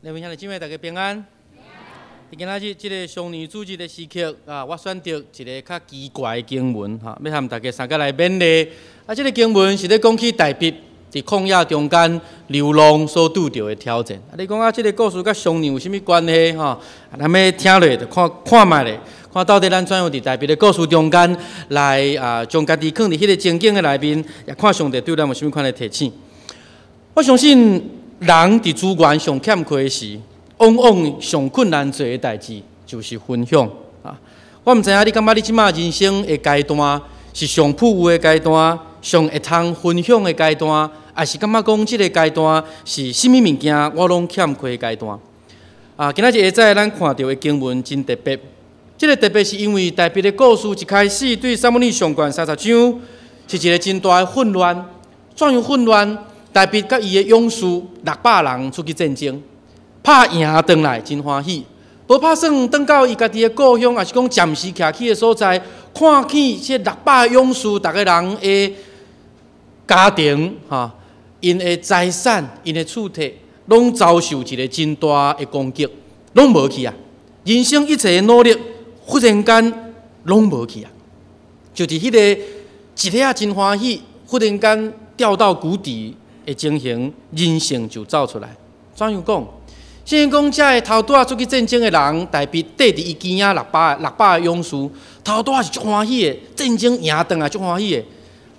两位兄弟姐妹，大家平安。今仔日这个双年主日的时刻啊，我选择一个较奇怪的经文哈，要和大家三个来勉励。啊，这个经文是咧讲起大卫伫旷野中间流浪所拄到的挑战。啊，你讲啊，这个故事甲双年有啥物关系哈？咱要听落就看卖咧，看到底咱怎样伫大卫的故事中间来将家己放伫迄个情景的内面，也看上帝对咱有啥物款的提醒。我相信人伫资源上欠缺时，往往上困难做的代志就是分享啊！我毋知影你感觉你即马人生的阶段是上富有的阶段，上会通分享的阶段，还是感觉讲即个阶段是啥物物件我拢欠缺的阶段？啊！今仔日下早咱看到的经文真特别，即个特别是因为大卫的故事一开始对撒母耳上卷30章是一个真大的混乱，怎样混乱？大卫甲伊的勇士600人出去战争。拍赢回来真欢喜，无拍算回到伊家己的故乡，也是讲暂时徛起的所在，看见这600勇士，逐个人的家庭哈，因的财产、因的厝体，拢遭受一个真大的攻击，拢无去啊！人生一切的努力，忽然间拢无去啊！就是迄个一下真欢喜，忽然间掉到谷底的情形，人生就走出来。怎样讲？圣经讲，这个头拄出去战争的人，大卫缀伫伊肩仔600个勇士，头拄是足欢喜的，战争赢回来足欢喜的，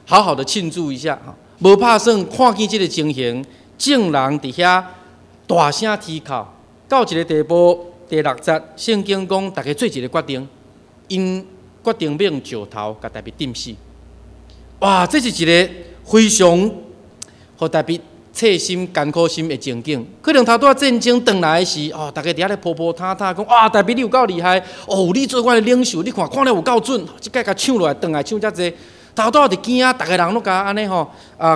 好好的庆祝一下哈。无拍算看见这个情形，众人伫遐大声啼哭，到一个地步，第6节圣经讲，大家做一个决定，因决定要用石头甲大卫钉死。哇，这是一个非常互大卫切心、艰苦心的情景，可能头拄战争回来的时，大家伫遐咧扑扑踏踏，讲哇，大卫你有够厉害，你做我的领袖，你看了有够准，即摆甲抢落来，回来抢遮济。头拄伫惊啊，逐个人拢甲安尼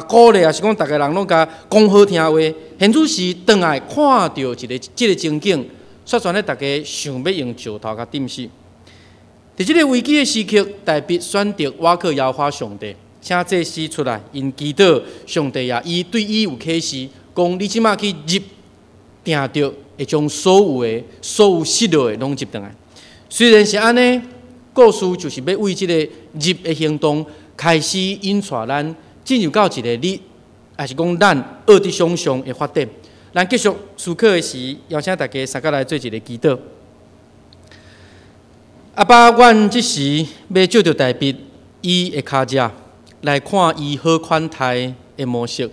鼓励，也是讲逐个人拢甲讲好听话。现主是回来看到即个情景，率先咧大家想要用石头甲钉死。伫即个危机的时刻，大卫选择倚靠耶和华上帝。请祭司出来，因祈祷上帝啊，伊对伊有启示，讲你即马去入定着，会将所有失落的拢入回来。虽然是安尼，故事就是要为即个入的行动开始引带咱进入到一个你，还是讲咱恶的想象的发展。咱继续思考的时，邀请大家三个来做一个祈祷。阿爸，阮即时要借着大卫伊的脚趾。来看伊好款待的模式，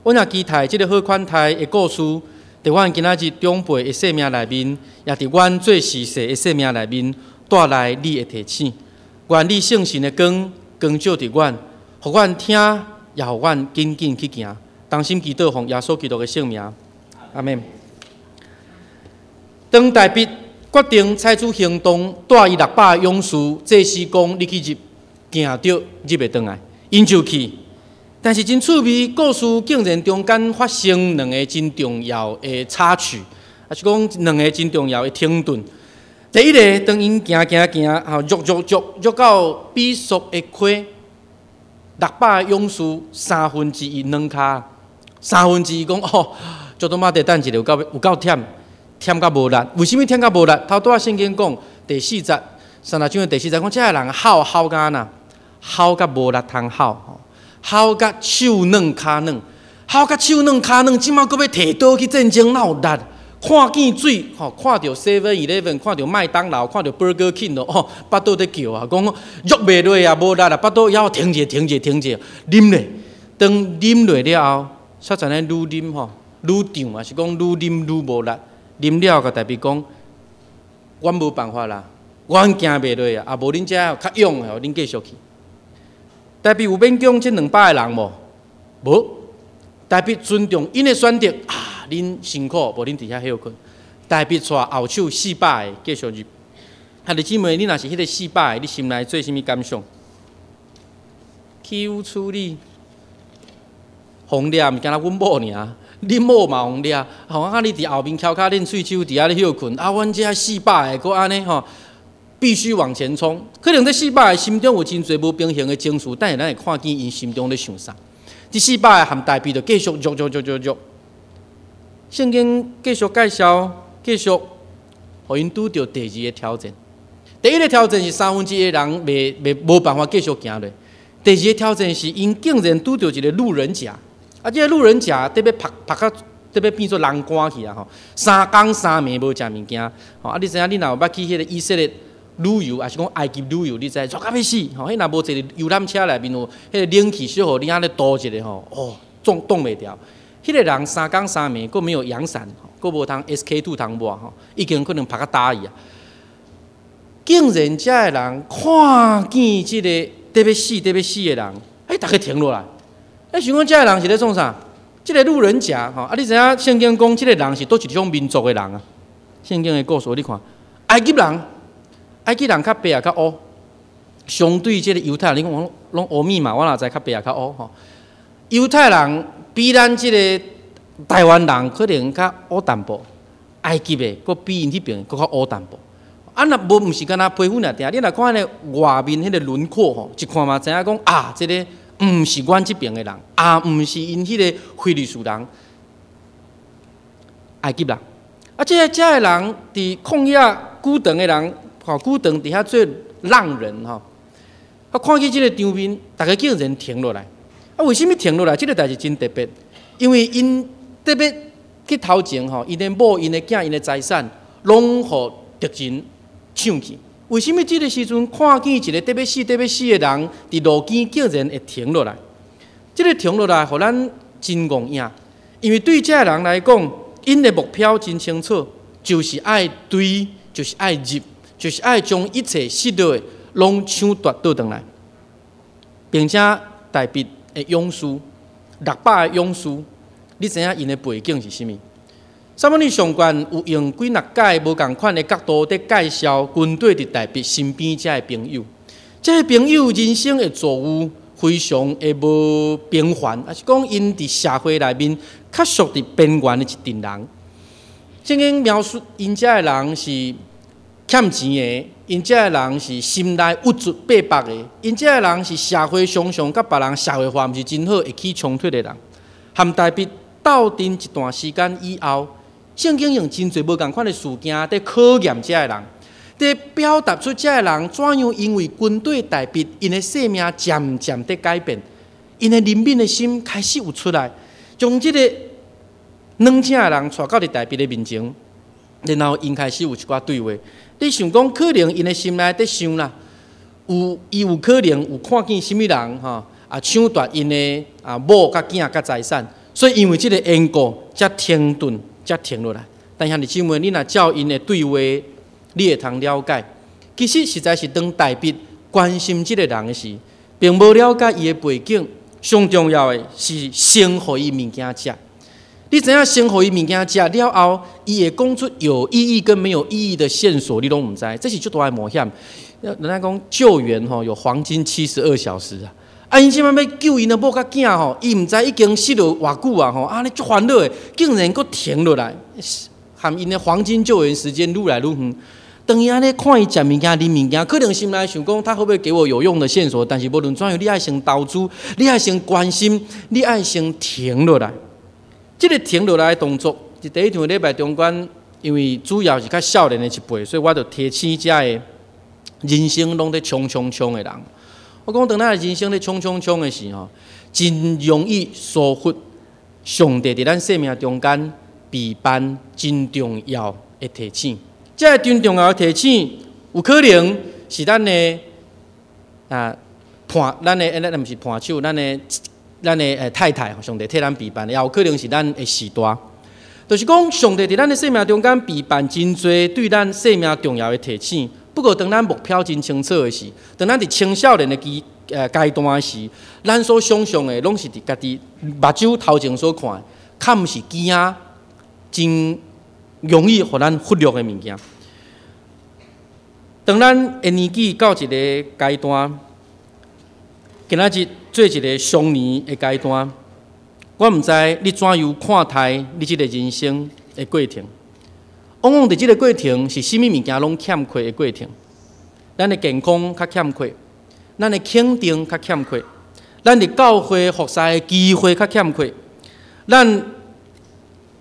我也期待即个好款待的故事，伫阮今仔日长辈的生命内面，也伫阮最时势的生命内面，带来你的提醒。愿你圣神的光照伫阮，互阮听，也互阮紧紧去行。当心祈祷，奉耶稣基督的圣名，阿门。当大卫决定采取行动，带伊600勇士，祭司讲你去入，行着入袂转来。因就去，但是真趣味，故事竟然中间发生2个真重要的插曲，也是讲2个真重要的停顿。第一个，当因行，喐到比索的溪，600勇士1/3软骹，1/3讲足多马得等一下有够忝到无力。为什么忝到无力？头拄仔圣经讲第4节，30章的第4节讲，这个人好甲哪？好甲无力通好，好甲手软骹软，好甲手软骹软，即马搁要摕刀去战争，哪有力？看见水，看到 7-11， 看到麦当劳，看到 Burger King 巴肚在叫啊，讲喐袂落啊，无力啊，巴肚要停者，啉咧。当啉落了后，煞在咧愈啉愈胀啊，是讲愈啉愈无力。啉了，甲大卫讲，阮无办法啦，阮行袂落啊，无恁遮较勇的，恁继续去。大卫有勉强这200个人无？无。大卫尊重因的选择啊，恁辛苦，无恁伫遐休困。大卫带后手400个继续入。兄弟姊妹，你若是迄个400个，你心内做啥物感想？欺负处理，红掠毋惊阮某尔，恁某嘛红掠。你伫后面翘脚恁喙手伫遐咧休困，阮这400个，搁安尼必须往前冲，可能这400个心中有真侪无平衡的情绪，但是咱会看见因心中咧想啥。这400个含大卫就继续喐，圣经继续介绍，继续，互因拄着第二个挑战。第一个挑战是1/3的人无办法继续行落。第二个挑战是因竟然拄着一个路人甲，啊，这个路人甲得要拍到，得要变做人干去啊吼！3天3暝无食物件，吼啊！你知影你若有捌去迄个以色列旅游，还是讲埃及旅游，你知热到要死吼！迄若无一个游览车内面有迄个冷气小互你安尼倒一个吼，哦，冻袂掉。迄个人3天3暝，佫没有阳伞，佫无通 SK2 通抹吼，已经可能拍到打伊啊！竟然遮个人看见即个得要死的人，哎，大家停落来，哎，想讲遮个人是咧创啥？即个路人甲吼，啊，你知影圣经讲即个人是倒一种民族的人啊？圣经的故事你看，埃及人较白也较乌，相对即个犹太人，你讲拢乌密嘛，我哪知较白也较乌吼？犹太人比咱即个台湾人可能较乌淡薄，埃及的佫比因迄边佫较乌淡薄。啊，若无毋是敢若皮肤尔定，你若看咧外面迄个轮廓吼，一看嘛知影讲啊，即个毋是阮即边的人，啊，毋是因迄个非利士人，埃及人。啊，遮个人伫旷野久长的人，吼久长伫遐做浪人吼，啊，看见即个场面，大家竟然停落来。啊，为什么停落来？即个代志真特别，因为因特别去头前吼，因的某、因的囝、因的财产，拢互敌人抢去。为什么这个时阵看见一个特别死的人伫路边竟然会停落来？这个停落来，互咱真戆影，因为对这人来讲，因的目标真清楚，就是爱追，就是爱入，就是爱将一切失落的拢抢夺倒转来，并且代笔的勇士，600个勇士，你知影因的背景是啥物？撒母耳上卷有用几若解无共款的角度在介绍军队伫代笔身边遮个朋友，遮个朋友人生的作物非常的无平凡，也是讲因伫社会内面较属伫边缘的一群人。圣经描述因遮个人是欠钱的，因遮个人是心内郁卒逼迫的，因遮个人是社会常常甲别人社会化毋是真好，会起冲突的人。和代笔斗阵一段时间以后，圣经用真侪无共款的事件在考验遮个人，在表达出遮个人怎样因为军队代笔，因的生命渐渐在改变，因的怜悯的心开始有出来，将这个软正的人带到伫代笔的面前，然后因开始有一寡对话。你想讲，可能因的心内在想啦，伊有可能有看见什么人哈抢夺因的某甲囝甲财产，所以因为这个缘故，才停顿。才停落来，但兄弟姊妹，你若照因的对话，你会通了解，其实实在是当代笔关心这个人的事，并无了解伊的背景。上重要的是先互伊物件食。你知影先互伊物件食了后，伊会讲出有意义跟没有意义的线索，你拢毋知，这是最大的冒险。人家讲救援吼有黄金72小时啊。啊！因即摆要救因的某甲囝吼，伊毋知已经死了偌久啊吼，安尼足烦恼的，竟然佫停落来，含因的黄金救援时间愈来愈远。当伊安尼看伊食物件、啉物件，可能心内想讲，他会不会给我有用的线索？但是无论怎样，你爱先投资，你爱先关心，你爱先停落来。这个停落来的动作，是第一场礼拜中间，因为主要是较少年的一辈，所以我就提醒遮个人生拢在冲的人。我讲，当咱人生咧冲的时候，真容易疏忽上帝伫咱生命中间备办真重要的提醒。这个真重要的提醒，有可能是咱的咱毋是伴手，咱的太太，上帝替咱备办，也有可能是咱的时代。就是讲，上帝伫咱的生命中间备办真侪对咱生命重要的提醒。不过，当咱目标真清楚的时，当咱伫青少年的阶段时，咱所想象的拢是伫家己目睭头前所看的，较毋是惊真容易互咱忽略的物件。当咱的年纪到一个阶段，今仔日做一个双年的阶段，我毋知你怎样看待你这个人生的过程。往往伫即个过程是甚物物件拢欠缺的过程，咱的健康较欠缺，咱的肯定较欠缺，咱的教会服侍的机会较欠缺，咱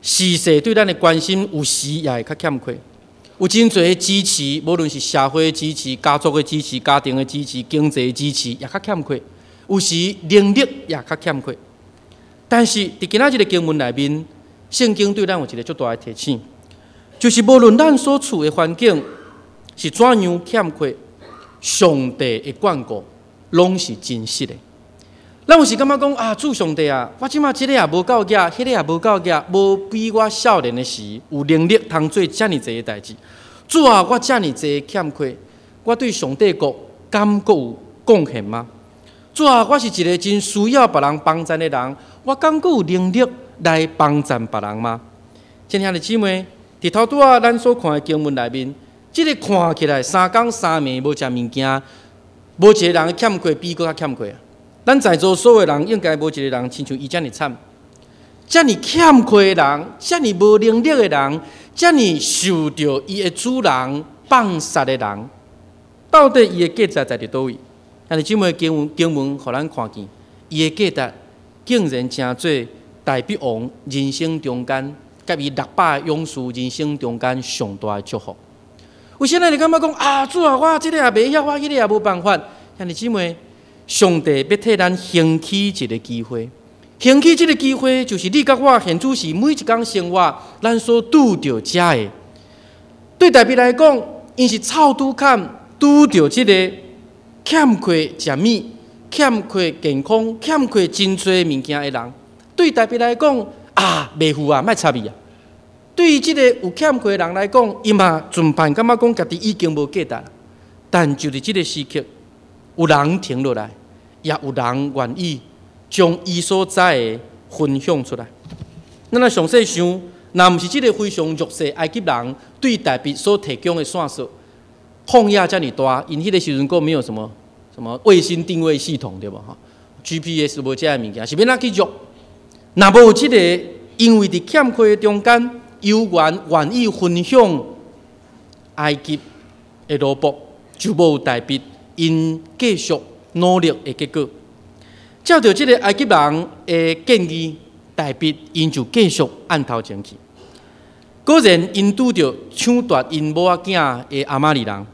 时势对咱的关心有时也会较欠缺。有真侪支持，无论是社会的支持、家族的支持、家庭的支持、经济的支持，也较欠缺。有时能力也较欠缺。但是伫今仔日的经文内面，圣经对咱有一个足大的提醒，就是无论咱所处的环境是怎样欠缺，上帝的眷顾拢是真实的。咱有时感觉讲啊，主上帝啊，我即马即个也无够格，迄个也无够格，无比我少年的时有能力通做遮尔济的代志。主啊，我遮尔济欠缺，我对上帝国敢阁有贡献吗？主啊，我是一个真需要别人帮衬的人，我敢阁有能力来帮衬别人吗？亲爱的姊妹，伫头拄仔咱所看的经文内面，即个看起来3天3暝无食物件，无一个人欠缺比搁较欠缺啊！咱在座所有人应该无一个人亲像伊遮尔惨，遮尔欠缺的人，遮尔无能力的人，遮尔受到伊的主人放杀的人，到底伊的价值在伫倒位？但是即枚经文，互咱看见，伊的价值竟然成做大笔王人生中间，甲伊600个勇士人生中间上大的祝福。为啥你感觉讲啊，主啊，我即个也袂晓，我迄个也无办法？但是姊妹，上帝要替咱兴起一个机会，兴起这个机会，就是你甲我现主是每一天生活咱所拄着遮的。对大笔来讲，因是臭拄坎拄着这个欠缺食物、欠缺健康、欠缺真多物件的人。对大笔来讲啊，袂赴啊，莫插伊啊。对于这个有欠缺的人来讲，伊嘛全盘感觉讲家己已经无价值了。但就是这个时刻，有人停落来，也有人愿意将伊所知的分享出来。咱来详细想，若毋是这个非常弱势埃及人对大笔所提供的线索，旷野这么大，因迄个时阵没有什么卫星定位系统，对吧？GPS 无这物件，是免哪去约。若无有这个，因为伫欠缺的中间，有愿意分享埃及的罗卜，就无有大笔因继续努力的结果。照着这个埃及人的建议，大笔因就继续按头前去。果然，因拄着抢夺因某仔囝的阿玛利人，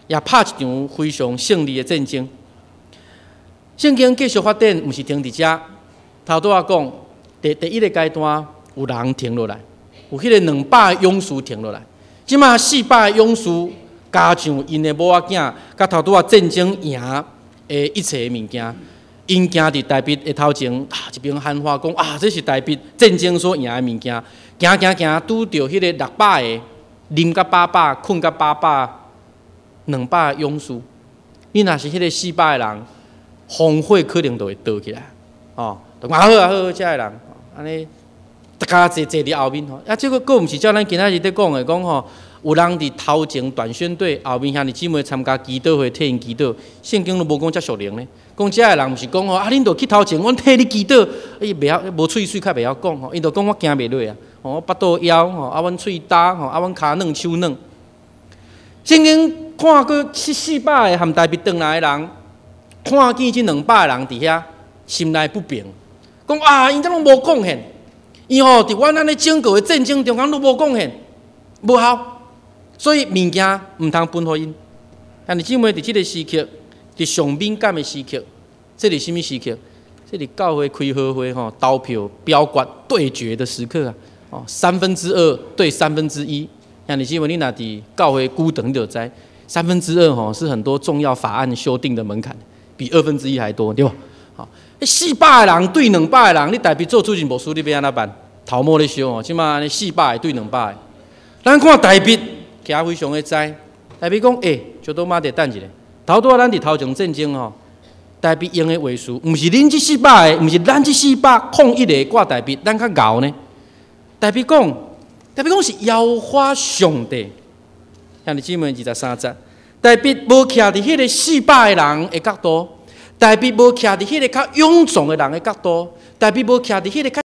也拍一场非常胜利的战争。圣经继续发展，毋是停伫遮。头拄仔讲，第一个阶段有人停落来，有迄个200个勇士停落来。即马400个勇士加上因的某仔囝，甲头拄仔战争赢的一切物件，因行伫大笔的头前，一边喊话讲啊，这是大笔战争所赢的物件。行，拄着迄个600个啉甲饱饱、困甲饱饱200个勇士。你若是迄个400个人，烽火可能就会倒起来。哦，好，遮个人，安尼大家坐伫后面吼。啊，这个佫毋是照咱今仔日在讲的，讲吼有人伫头前短宣队，后面兄弟姊妹参加祈祷会替因祈祷。圣经都无讲遮属灵呢，讲遮个人毋是讲吼啊，恁着去头前，阮替你祈祷。伊袂晓无喙较袂晓讲吼，伊着讲我行袂落啊。吼，我巴肚枵吼，啊，阮喙焦吼，啊，阮骹软手软。圣经看过400个含大笔转来的人，看见这200个人伫遐，心内不平，讲啊，因怎拢无贡献？伊吼伫阮安尼整个的战争中间都无贡献，无效，所以物件毋通分互因。但是姊妹伫即个时刻，伫上敏感的时刻，这是什么时刻？这是教会开好会吼，投票表决对决的时刻啊！哦，2/3对1/3。像你姊妹，你若伫教会久长，你就知2/3吼是很多重要法案修订的门槛，比1/2还多，对吧？好，400个人对200个人，你大笔做主任无输，你要安怎办？头毛咧烧哦，即马安尼400个对200个，咱看大笔，其实非常的知。大笔讲，就多妈得等一下。头拄仔咱伫头前战争吼，大笔用的话术，毋是恁这400个，毋是咱这401个挂大笔，咱较敖呢。大笔讲是摇花上帝。兄弟姊妹23节，大笔无徛伫迄个400个人的角度，大笔无徛伫迄个较勇壮的人的角度，大笔无徛伫迄个较